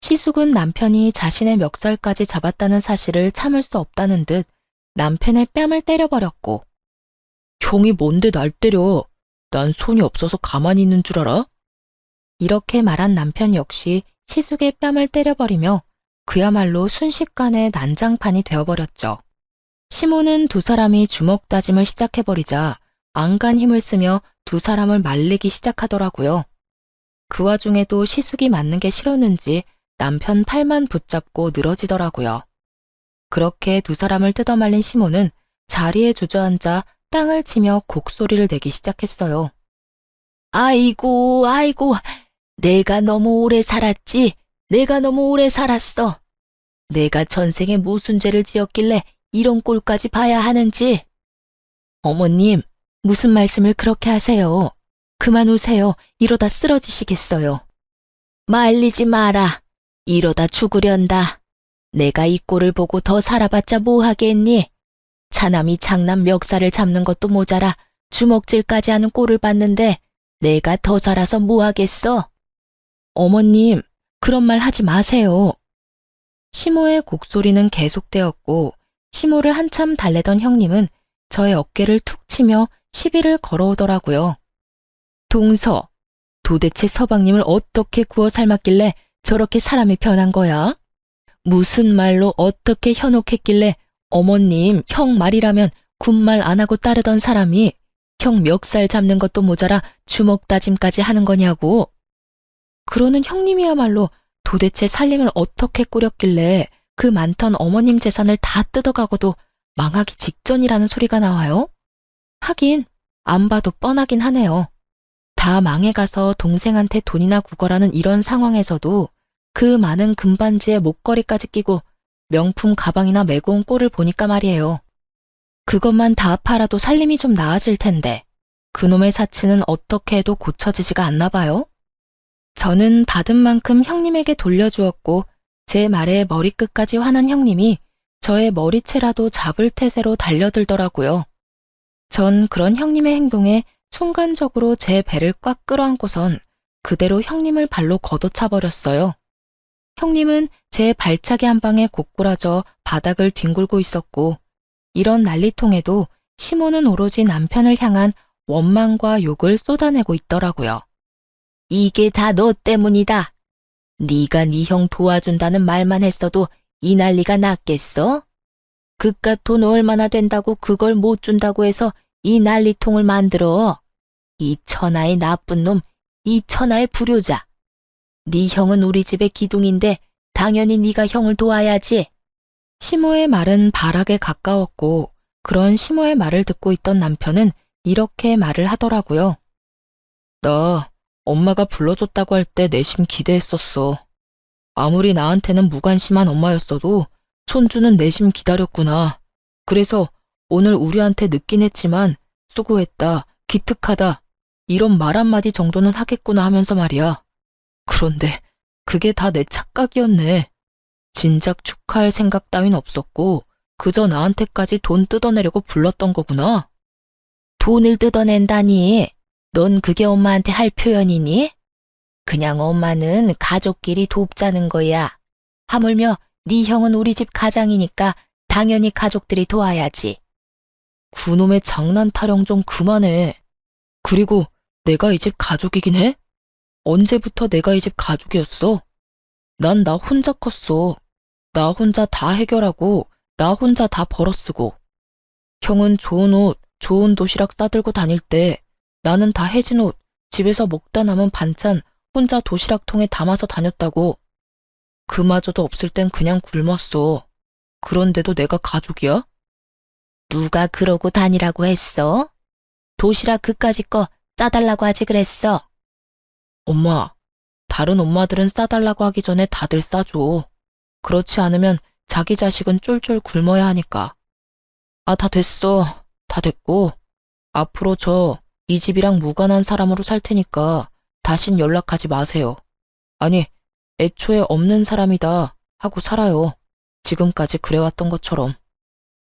시숙은 남편이 자신의 멱살까지 잡았다는 사실을 참을 수 없다는 듯 남편의 뺨을 때려버렸고 형이 뭔데 날 때려? 난 손이 없어서 가만히 있는 줄 알아? 이렇게 말한 남편 역시 시숙의 뺨을 때려버리며 그야말로 순식간에 난장판이 되어버렸죠. 시모는 두 사람이 주먹 다짐을 시작해버리자 안간 힘을 쓰며 두 사람을 말리기 시작하더라고요. 그 와중에도 시숙이 맞는 게 싫었는지 남편 팔만 붙잡고 늘어지더라고요. 그렇게 두 사람을 뜯어말린 시모는 자리에 주저앉아 땅을 치며 곡소리를 내기 시작했어요. 아이고, 아이고, 내가 너무 오래 살았지. 내가 너무 오래 살았어. 내가 전생에 무슨 죄를 지었길래 이런 꼴까지 봐야 하는지. 어머님, 무슨 말씀을 그렇게 하세요? 그만 우세요. 이러다 쓰러지시겠어요. 말리지 마라. 이러다 죽으련다. 내가 이 꼴을 보고 더 살아봤자 뭐 하겠니? 차남이 장남 멱살을 잡는 것도 모자라 주먹질까지 하는 꼴을 봤는데 내가 더 살아서 뭐 하겠어? 어머님, 그런 말 하지 마세요. 시모의 곡소리는 계속되었고 시모를 한참 달래던 형님은 저의 어깨를 툭 치며 시비를 걸어오더라고요. 동서, 도대체 서방님을 어떻게 구워 삶았길래 저렇게 사람이 변한 거야? 무슨 말로 어떻게 현혹했길래 어머님, 형 말이라면 군말 안 하고 따르던 사람이 형 멱살 잡는 것도 모자라 주먹 다짐까지 하는 거냐고. 그러는 형님이야말로 도대체 살림을 어떻게 꾸렸길래 그 많던 어머님 재산을 다 뜯어가고도 망하기 직전이라는 소리가 나와요? 하긴 안 봐도 뻔하긴 하네요. 다 망해가서 동생한테 돈이나 구걸하는 이런 상황에서도 그 많은 금반지에 목걸이까지 끼고 명품 가방이나 메고 온 꼴을 보니까 말이에요. 그것만 다 팔아도 살림이 좀 나아질 텐데 그놈의 사치는 어떻게 해도 고쳐지지가 않나 봐요. 저는 받은 만큼 형님에게 돌려주었고 제 말에 머리끝까지 화난 형님이 저의 머리채라도 잡을 태세로 달려들더라고요. 전 그런 형님의 행동에 순간적으로 제 배를 꽉 끌어안고선 그대로 형님을 발로 걷어차버렸어요. 형님은 제 발차기 한 방에 고꾸라져 바닥을 뒹굴고 있었고 이런 난리통에도 시모는 오로지 남편을 향한 원망과 욕을 쏟아내고 있더라고요. 이게 다 너 때문이다. 네가 네 형 도와준다는 말만 했어도 이 난리가 났겠어? 그깟 돈 얼마나 된다고 그걸 못 준다고 해서 이 난리통을 만들어. 이 천하의 나쁜 놈, 이 천하의 불효자. 네 형은 우리 집의 기둥인데 당연히 네가 형을 도와야지. 시모의 말은 발악에 가까웠고 그런 시모의 말을 듣고 있던 남편은 이렇게 말을 하더라고요. 나 엄마가 불러줬다고 할 때 내심 기대했었어. 아무리 나한테는 무관심한 엄마였어도 손주는 내심 기다렸구나. 그래서 오늘 우리한테 늦긴 했지만 수고했다, 기특하다 이런 말 한마디 정도는 하겠구나 하면서 말이야. 그런데 그게 다 내 착각이었네. 진작 축하할 생각 따윈 없었고 그저 나한테까지 돈 뜯어내려고 불렀던 거구나. 돈을 뜯어낸다니. 넌 그게 엄마한테 할 표현이니? 그냥 엄마는 가족끼리 돕자는 거야. 하물며 네 형은 우리 집 가장이니까 당연히 가족들이 도와야지. 그놈의 장난 타령 좀 그만해. 그리고 내가 이 집 가족이긴 해? 언제부터 내가 이 집 가족이었어? 난 나 혼자 컸어. 나 혼자 다 해결하고 나 혼자 다 벌어쓰고. 형은 좋은 옷, 좋은 도시락 싸들고 다닐 때 나는 다 해진 옷, 집에서 먹다 남은 반찬 혼자 도시락통에 담아서 다녔다고. 그마저도 없을 땐 그냥 굶었어. 그런데도 내가 가족이야? 누가 그러고 다니라고 했어? 도시락 그까짓 거 싸달라고 하지 그랬어. 엄마, 다른 엄마들은 싸달라고 하기 전에 다들 싸줘. 그렇지 않으면 자기 자식은 쫄쫄 굶어야 하니까. 아, 다 됐어. 다 됐고. 앞으로 저 이 집이랑 무관한 사람으로 살 테니까 다신 연락하지 마세요. 아니, 애초에 없는 사람이다 하고 살아요. 지금까지 그래왔던 것처럼.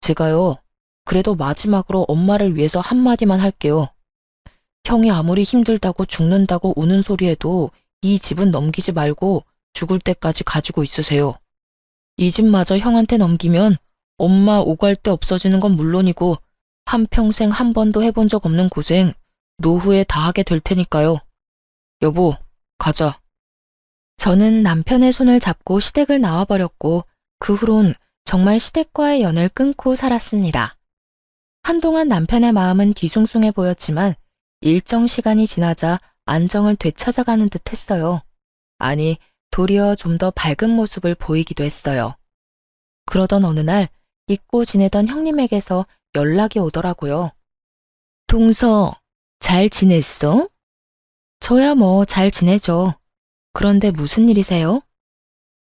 제가요, 그래도 마지막으로 엄마를 위해서 한마디만 할게요. 형이 아무리 힘들다고 죽는다고 우는 소리에도 이 집은 넘기지 말고 죽을 때까지 가지고 있으세요. 이 집마저 형한테 넘기면 엄마 오갈 데 없어지는 건 물론이고 한평생 한 번도 해본 적 없는 고생 노후에 다 하게 될 테니까요. 여보, 가자. 저는 남편의 손을 잡고 시댁을 나와버렸고 그 후론 정말 시댁과의 연을 끊고 살았습니다. 한동안 남편의 마음은 뒤숭숭해 보였지만 일정 시간이 지나자 안정을 되찾아가는 듯 했어요. 아니, 도리어 좀 더 밝은 모습을 보이기도 했어요. 그러던 어느 날 잊고 지내던 형님에게서 연락이 오더라고요. 동서, 잘 지냈어? 저야 뭐 잘 지내죠. 그런데 무슨 일이세요?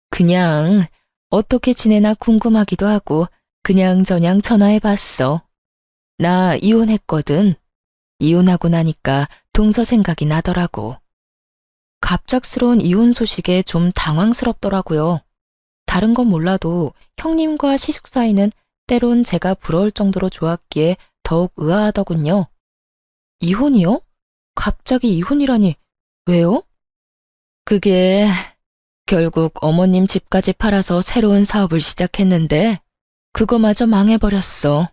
그냥 어떻게 지내나 궁금하기도 하고 그냥저냥 전화해봤어. 나 이혼했거든. 이혼하고 나니까 동서 생각이 나더라고. 갑작스러운 이혼 소식에 좀 당황스럽더라고요. 다른 건 몰라도 형님과 시숙 사이는 때론 제가 부러울 정도로 좋았기에 더욱 의아하더군요. 이혼이요? 갑자기 이혼이라니, 왜요? 그게 결국 어머님 집까지 팔아서 새로운 사업을 시작했는데 그거마저 망해버렸어.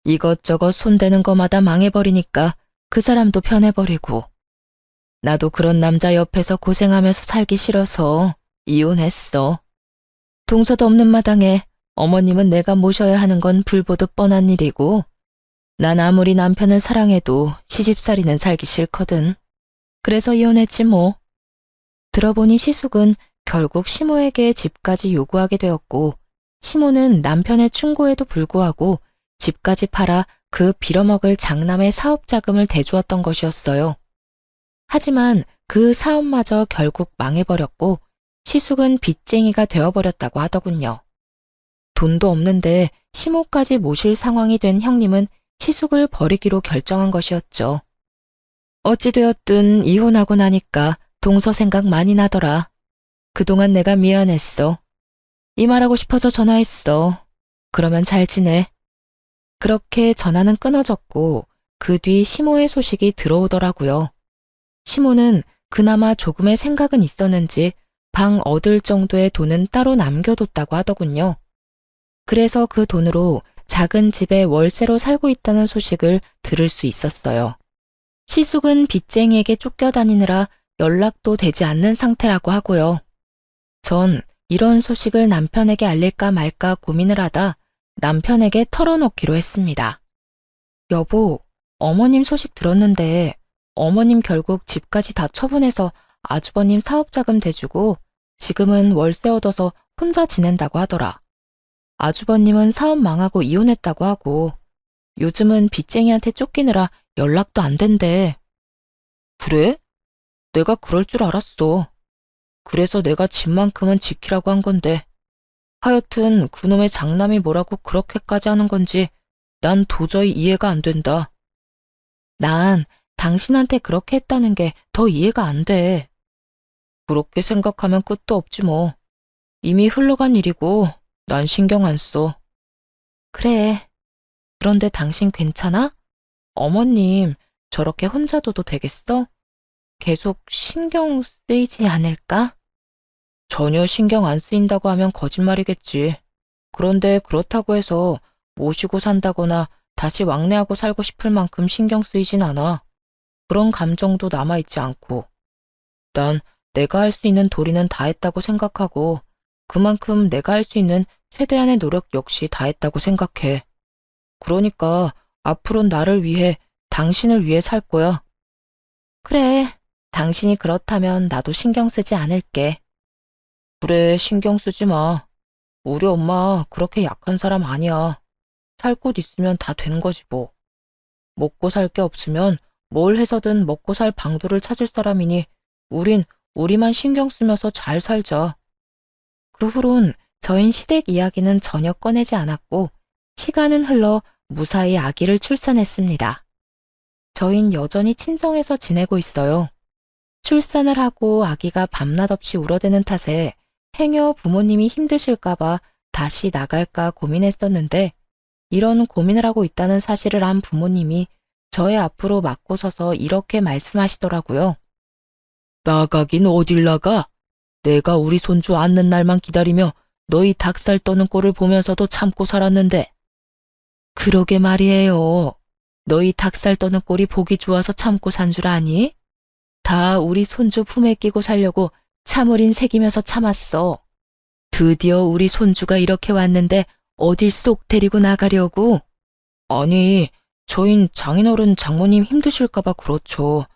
이것저것 손대는 거마다 망해버리니까 그 사람도 변해버리고. 나도 그런 남자 옆에서 고생하면서 살기 싫어서 이혼했어. 동서도 없는 마당에 어머님은 내가 모셔야 하는 건 불보듯 뻔한 일이고 난 아무리 남편을 사랑해도 시집살이는 살기 싫거든. 그래서 이혼했지 뭐. 들어보니 시숙은 결국 시모에게 집까지 요구하게 되었고, 시모는 남편의 충고에도 불구하고 집까지 팔아 그 빌어먹을 장남의 사업 자금을 대주었던 것이었어요. 하지만 그 사업마저 결국 망해버렸고, 시숙은 빚쟁이가 되어버렸다고 하더군요. 돈도 없는데 시모까지 모실 상황이 된 형님은 시숙을 버리기로 결정한 것이었죠. 어찌되었든 이혼하고 나니까 동서 생각 많이 나더라. 그동안 내가 미안했어. 이 말하고 싶어서 전화했어. 그러면 잘 지내. 그렇게 전화는 끊어졌고 그 뒤 시모의 소식이 들어오더라고요. 시모는 그나마 조금의 생각은 있었는지 방 얻을 정도의 돈은 따로 남겨뒀다고 하더군요. 그래서 그 돈으로 작은 집에 월세로 살고 있다는 소식을 들을 수 있었어요. 시숙은 빚쟁이에게 쫓겨다니느라 연락도 되지 않는 상태라고 하고요. 전 이런 소식을 남편에게 알릴까 말까 고민을 하다 남편에게 털어놓기로 했습니다. 여보, 어머님 소식 들었는데 어머님 결국 집까지 다 처분해서 아주버님 사업자금 대주고 지금은 월세 얻어서 혼자 지낸다고 하더라. 아주버님은 사업 망하고 이혼했다고 하고 요즘은 빚쟁이한테 쫓기느라 연락도 안 된대. 그래? 내가 그럴 줄 알았어. 그래서 내가 집만큼은 지키라고 한 건데. 하여튼 그놈의 장남이 뭐라고 그렇게까지 하는 건지 난 도저히 이해가 안 된다. 난 당신한테 그렇게 했다는 게 더 이해가 안 돼. 그렇게 생각하면 끝도 없지 뭐. 이미 흘러간 일이고 난 신경 안 써. 그래. 그런데 당신 괜찮아? 어머님 저렇게 혼자 둬도 되겠어? 계속 신경 쓰이지 않을까? 전혀 신경 안 쓰인다고 하면 거짓말이겠지. 그런데 그렇다고 해서 모시고 산다거나 다시 왕래하고 살고 싶을 만큼 신경 쓰이진 않아. 그런 감정도 남아있지 않고. 난 내가 할 수 있는 도리는 다 했다고 생각하고 그만큼 내가 할 수 있는 최대한의 노력 역시 다 했다고 생각해. 그러니까 앞으로는 나를 위해, 당신을 위해 살 거야. 그래, 당신이 그렇다면 나도 신경 쓰지 않을게. 그래, 신경 쓰지 마. 우리 엄마 그렇게 약한 사람 아니야. 살 곳 있으면 다 된 거지 뭐. 먹고 살 게 없으면 뭘 해서든 먹고 살 방도를 찾을 사람이니 우린 우리만 신경 쓰면서 잘 살자. 그 후론 저희 시댁 이야기는 전혀 꺼내지 않았고 시간은 흘러 무사히 아기를 출산했습니다. 저흰 여전히 친정에서 지내고 있어요. 출산을 하고 아기가 밤낮 없이 울어대는 탓에 행여 부모님이 힘드실까봐 다시 나갈까 고민했었는데 이런 고민을 하고 있다는 사실을 안 부모님이 저의 앞으로 맞고 서서 이렇게 말씀하시더라고요. 나가긴 어딜 나가? 내가 우리 손주 앉는 날만 기다리며 너희 닭살 떠는 꼴을 보면서도 참고 살았는데. 그러게 말이에요. 너희 닭살 떠는 꼴이 보기 좋아서 참고 산 줄 아니? 다 우리 손주 품에 끼고 살려고 참을인 새기면서 참았어. 드디어 우리 손주가 이렇게 왔는데 어딜 쏙 데리고 나가려고? 아니, 저흰 장인어른 장모님 힘드실까봐 그렇죠.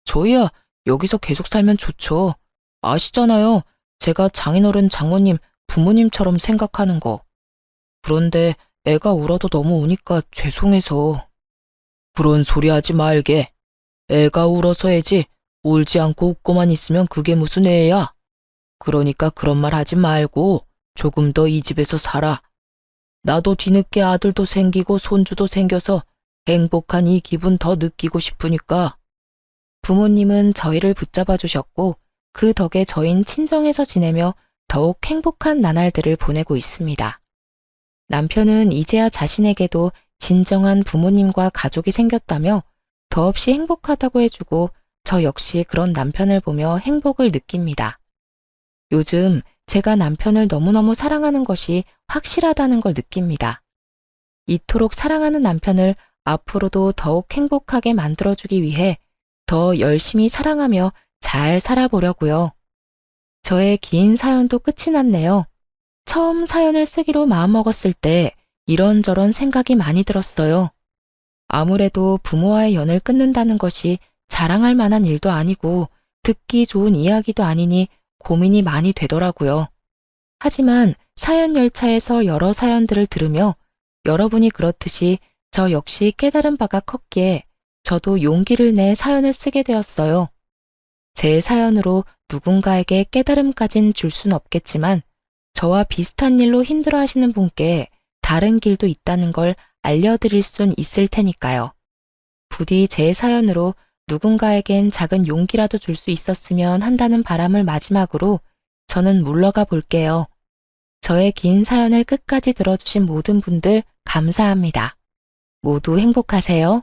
저희야 여기서 계속 살면 좋죠. 아시잖아요. 제가 장인어른 장모님 부모님처럼 생각하는 거. 그런데 애가 울어도 너무 우니까 죄송해서. 그런 소리 하지 말게. 애가 울어서 애지. 울지 않고 웃고만 있으면 그게 무슨 애야. 그러니까 그런 말 하지 말고 조금 더 이 집에서 살아. 나도 뒤늦게 아들도 생기고 손주도 생겨서 행복한 이 기분 더 느끼고 싶으니까. 부모님은 저희를 붙잡아 주셨고 그 덕에 저흰 친정에서 지내며 더욱 행복한 나날들을 보내고 있습니다. 남편은 이제야 자신에게도 진정한 부모님과 가족이 생겼다며 더없이 행복하다고 해주고 저 역시 그런 남편을 보며 행복을 느낍니다. 요즘 제가 남편을 너무너무 사랑하는 것이 확실하다는 걸 느낍니다. 이토록 사랑하는 남편을 앞으로도 더욱 행복하게 만들어주기 위해 더 열심히 사랑하며 잘 살아보려고요. 저의 긴 사연도 끝이 났네요. 처음 사연을 쓰기로 마음먹었을 때 이런저런 생각이 많이 들었어요. 아무래도 부모와의 연을 끊는다는 것이 자랑할 만한 일도 아니고 듣기 좋은 이야기도 아니니 고민이 많이 되더라고요. 하지만 사연 열차에서 여러 사연들을 들으며 여러분이 그렇듯이 저 역시 깨달은 바가 컸기에 저도 용기를 내 사연을 쓰게 되었어요. 제 사연으로 누군가에게 깨달음까진 줄 순 없겠지만 저와 비슷한 일로 힘들어하시는 분께 다른 길도 있다는 걸 알려드릴 순 있을 테니까요. 부디 제 사연으로 누군가에겐 작은 용기라도 줄 수 있었으면 한다는 바람을 마지막으로 저는 물러가 볼게요. 저의 긴 사연을 끝까지 들어주신 모든 분들 감사합니다. 모두 행복하세요.